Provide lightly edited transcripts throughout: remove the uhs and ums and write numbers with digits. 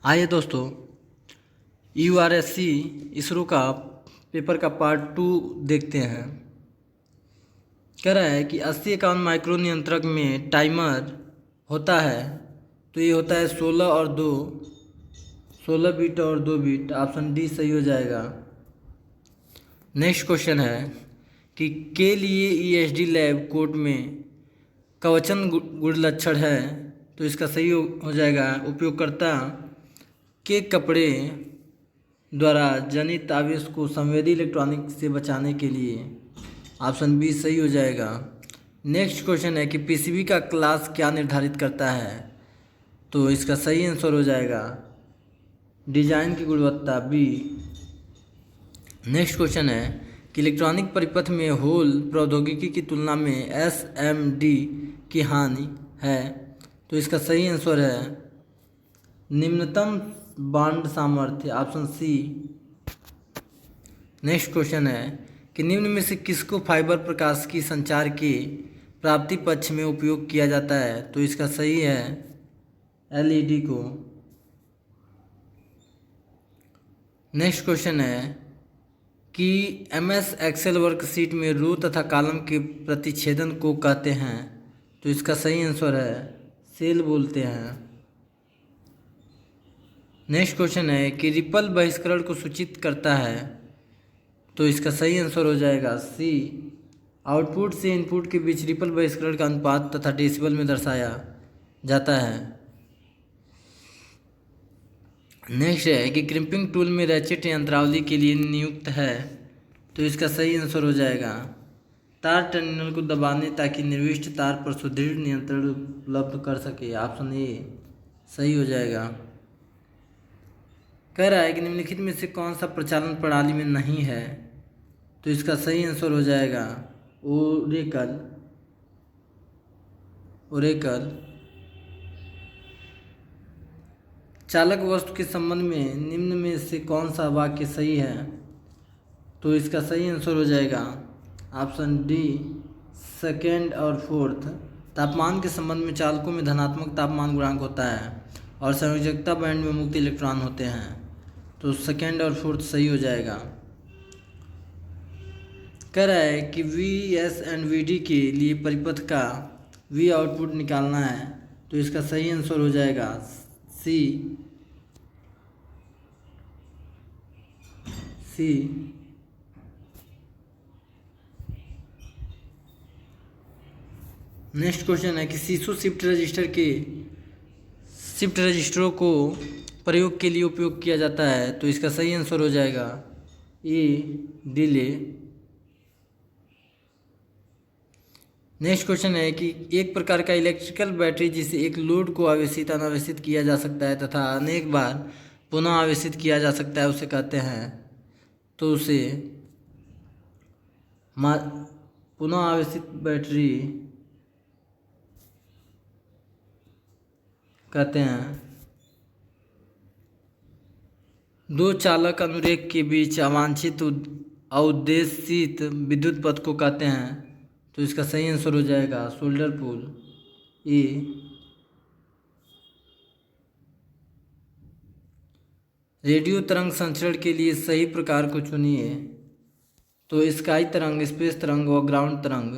आइए दोस्तों, यूआरएससी इसरो का पेपर का पार्ट 2 देखते हैं। कह रहा है कि 80-51 माइक्रो नियंत्रक में टाइमर होता है, तो ये होता है 16 बिट और 2 बिट। ऑप्शन डी सही हो जाएगा। नेक्स्ट क्वेश्चन है कि के लिए ईएसडी लैब कोड में कवचन गुण लक्षण है, तो इसका सही हो जाएगा उपयोगकर्ता के कपड़े द्वारा जनित आवेश को संवेदी इलेक्ट्रॉनिक से बचाने के लिए। ऑप्शन बी सही हो जाएगा। नेक्स्ट क्वेश्चन है कि पीसीबी का क्लास क्या निर्धारित करता है, तो इसका सही आंसर हो जाएगा डिजाइन की गुणवत्ता बी। नेक्स्ट क्वेश्चन है कि इलेक्ट्रॉनिक परिपथ में होल प्रौद्योगिकी की तुलना में एसएमडी की हानि है, तो इसका सही आंसर है निम्नतम बांड सामर्थ्य। Option C. नेक्स्ट क्वेश्चन है कि निम्न में से किसको फाइबर प्रकाश की संचार के प्राप्ति पक्ष में उपयोग किया जाता है, तो इसका सही है एलईडी को। नेक्स्ट क्वेश्चन है कि एमएस एक्सेल वर्कशीट में रो तथा कॉलम के प्रतिच्छेदन को कहते हैं, तो इसका सही आंसर है सेल बोलते हैं। नेक्स्ट क्वेश्चन है कि रिपल बहिष्करण को सूचित करता है, तो इसका सही आंसर हो जाएगा सी। आउटपुट से इनपुट के बीच रिपल बहिष्करण का अनुपात तथा डेसिबल में दर्शाया जाता है। नेक्स्ट है कि क्रिम्पिंग टूल में रैचेट यंत्रावली के लिए नियुक्त है, तो इसका सही आंसर हो जाएगा तार टर्मिनल को दबाने ताकि निर्दिष्ट तार पर सुदृढ़ नियंत्रण उपलब्ध कर सके। ऑप्शन ए सही हो जाएगा। कह रहा है कि निम्नलिखित में से कौन सा प्रचालन प्रणाली में नहीं है, तो इसका सही आंसर हो जाएगा ओरेकल। चालक वस्तु के संबंध में निम्न में से कौन सा वाक्य सही है, तो इसका सही आंसर हो जाएगा ऑप्शन डी सेकेंड और फोर्थ। तापमान के संबंध में चालकों में धनात्मक तापमान गुणांक होता है और संयोजकता बैंड में मुक्त इलेक्ट्रॉन होते हैं, तो सेकेंड और फोर्थ सही हो जाएगा। कह रहा है कि V S and V D के लिए परिपथ का वी आउटपुट निकालना है, तो इसका सही आंसर हो जाएगा सी। नेक्स्ट क्वेश्चन है कि सीसो शिफ्ट रजिस्टरों को प्रयोग के लिए उपयोग किया जाता है, तो इसका सही आंसर हो जाएगा ए डिले। नेक्स्ट क्वेश्चन है कि एक प्रकार का इलेक्ट्रिकल बैटरी जिसे एक लोड को आवेशित अनावेशित किया जा सकता है तथा अनेक बार पुनः आवेशित किया जा सकता है, उसे कहते हैं, तो उसे पुनः आवेशित बैटरी कहते हैं। दो चालक अनुरेख के बीच अवांछित अउद्देशित विद्युत पथ को कहते हैं, तो इसका सही आंसर हो जाएगा शोल्डर पुल ए। रेडियो तरंग संचरण के लिए सही प्रकार को चुनिए, तो स्काई तरंग, स्पेस तरंग और ग्राउंड तरंग।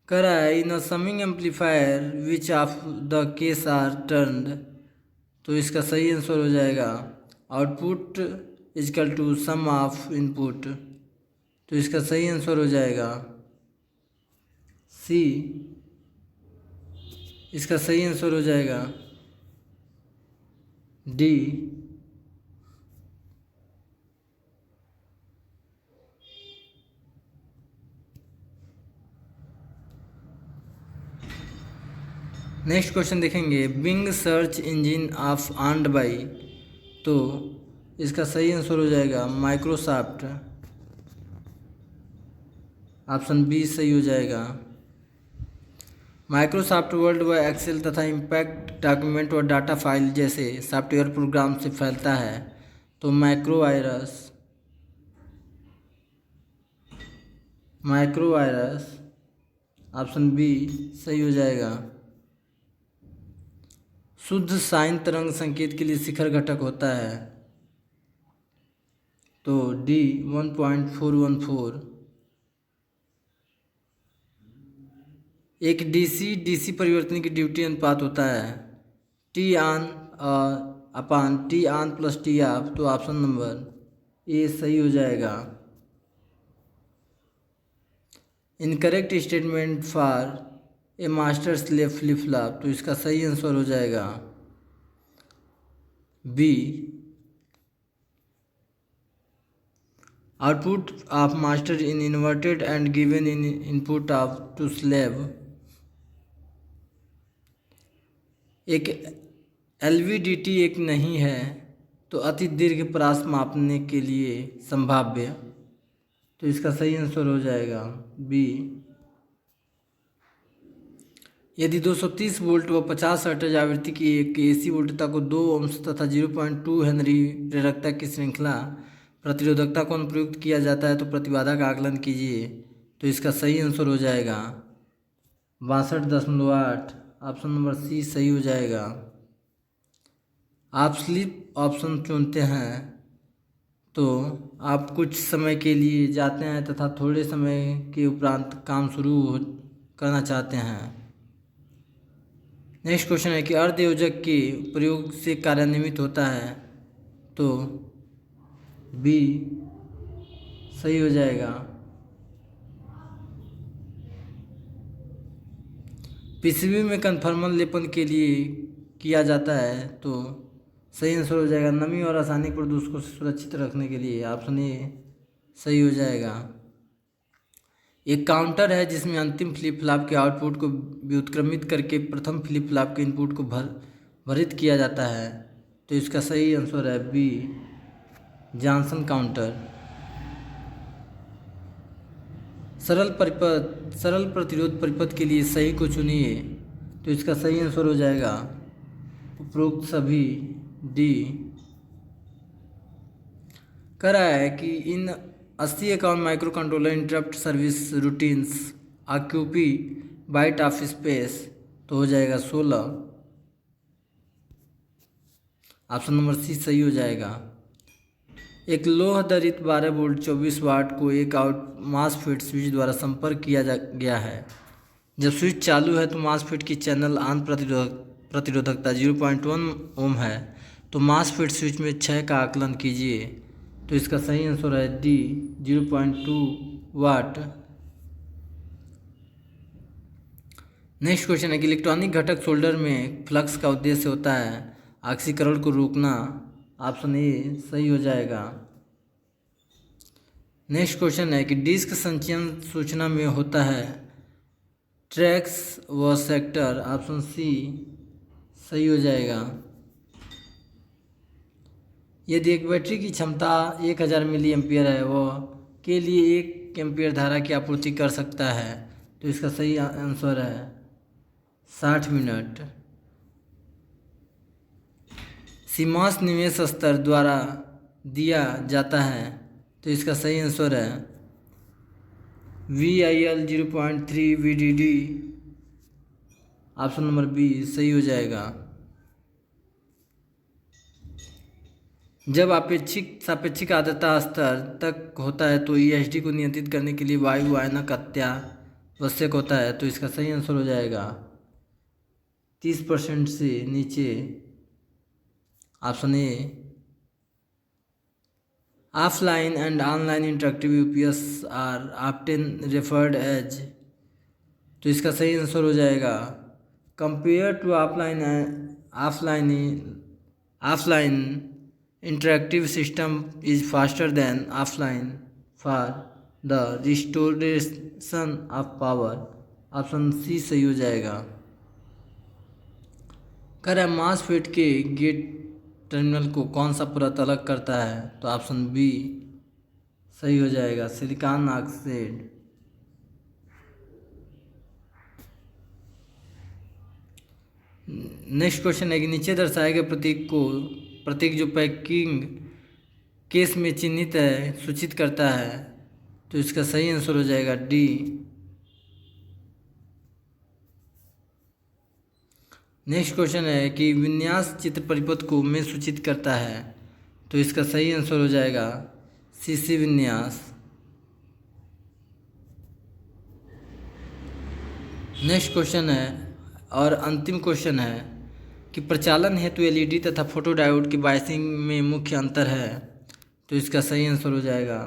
कह रहा है in summing amplifier which of the case are turned, तो इसका सही आंसर हो जाएगा output equal to sum of input, तो इसका सही आंसर हो जाएगा सी। इसका सही आंसर हो जाएगा डी। नेक्स्ट क्वेश्चन देखेंगे Bing search engine of owned by, तो इसका सही आंसर हो जाएगा माइक्रोसॉफ्ट। ऑप्शन बी सही हो जाएगा। माइक्रोसॉफ्ट वर्ड व एक्सेल तथा इम्पैक्ट डॉक्यूमेंट और डाटा फाइल जैसे सॉफ्टवेयर प्रोग्राम से फैलता है, तो माइक्रो वायरस ऑप्शन बी सही हो जाएगा। शुद्ध साइन तरंग संकेत के लिए शिखर घटक होता है, तो डी 1.414। एक डीसी परिवर्तन की ड्यूटी अनुपात होता है T on upon T on plus T off, तो ऑप्शन नंबर ए सही हो जाएगा। Incorrect statement for a master slave flip flop, तो इसका सही आंसर हो जाएगा B. Output of master in inverted and given in input of to slave. एक एलवीडीटी एक नहीं है तो अति दीर्घ प्रास मापने के लिए संभाव्य, तो इसका सही आंसर हो जाएगा बी। यदि 230 वोल्ट व 50 हर्ट्ज आवृत्ति की एक एसी वोल्टता को 2 ओम्स तथा 0.2 हेनरी प्रेरकता की श्रृंखला प्रतिरोधकता को अनुप्रयुक्त किया जाता है तो प्रतिबाधा का आकलन कीजिए, तो इसका सही आंसर हो जाएगा 62.8, ऑप्शन नंबर सी सही हो जाएगा। आप स्लीप ऑप्शन चुनते हैं तो आप कुछ समय के लिए जाते हैं तथा थोड़े समय के उपरांत काम शुरू करना चाहते हैं। नेक्स्ट क्वेश्चन है कि अर्धयोजक के प्रयोग से कार्यान्वित होता है, तो बी सही हो जाएगा। पीसीबी में कन्फर्मल लेपन के लिए किया जाता है, तो सही आंसर हो जाएगा नमी और रासायनिक प्रदूषकों से सुरक्षित रखने के लिए, ऑप्शन ए सही हो जाएगा। एक काउंटर है जिसमें अंतिम फ्लिप फ्लॉप के आउटपुट को व्युत्क्रमित करके प्रथम फ्लिप फ्लॉप के इनपुट को भरित किया जाता है, तो इसका सही आंसर है बी जॉनसन काउंटर। सरल प्रतिरोध परिपथ के लिए सही को चुनिए, तो इसका सही आंसर हो जाएगा उपरोक्त सभी डी। कह रहा है कि in 80-51 micro controller interrupt service routines occupy byte of space, तो हो जाएगा 16, ऑप्शन नंबर सी सही हो जाएगा। एक लोह दरित 12 वोल्ट 24 वाट को एक मासफेट स्विच द्वारा संपर्क किया गया है। जब स्विच चालू है तो मासफेट की चैनल आन प्रतिरोधकता 0.1 ओम है, तो मासफेट स्विच में क्षय का आकलन कीजिए, तो इसका सही आंसर है डी 0.2 वाट। नेक्स्ट क्वेश्चन है कि इलेक्ट्रॉनिक घटक सोल्डर में फ्लक्स का उद्देश्य होता है ऑक्सीकरण को रोकना, ऑप्शन ए सही हो जाएगा। नेक्स्ट क्वेश्चन है कि डिस्क संचयन सूचना में होता है ट्रैक्स व सेक्टर, ऑप्शन सी सही हो जाएगा। यदि एक बैटरी की क्षमता 1000 मिली एम्पियर है वह के लिए 1 एम्पियर धारा की आपूर्ति कर सकता है, तो इसका सही आंसर है 60 मिनट। सीमांस निवेश स्तर द्वारा दिया जाता है, तो इसका सही आंसर है VIL 0.3 VDD, option number B सही हो जाएगा। जब सापेक्षिक आर्द्रता स्तर तक होता है तो ESD को नियंत्रित करने के लिए वायु आयनक अत्यावश्यक होता है, तो इसका सही आंसर हो जाएगा 30% से नीचे, option A. Offline and online interactive UPS are often referred as, तो इसका सही आंसर हो जाएगा compare to offline interactive system is faster than offline for the restoration of power, option C सही हो जाएगा। कर मासफेट के गेट टर्मिनल को कौन सा परत अलग करता है, तो ऑप्शन बी सही हो जाएगा सिलिकॉन ऑक्साइड। नेक्स्ट क्वेश्चन है कि नीचे दर्शाए गए प्रतीक जो पैकिंग केस में चिन्हित है सूचित करता है, तो इसका सही आंसर हो जाएगा डी नेक्स्ट क्वेश्चन है कि विन्यास चित्र परिपथ को में सूचित करता है, तो इसका सही आंसर हो जाएगा सीसी विन्यास। नेक्स्ट क्वेश्चन है और अंतिम क्वेश्चन है कि प्रचालन हेतु एलईडी तथा फोटो डायोड की बायसिंग में मुख्य अंतर है, तो इसका सही आंसर हो जाएगा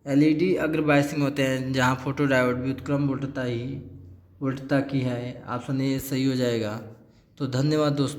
एलईडी अग्र बायसिंग होते हैं, जहां फोटो डायोड व्युत्क्रम वोल्टता की है। ऑप्शन ए सही हो जाएगा। तो धन्यवाद दोस्तों।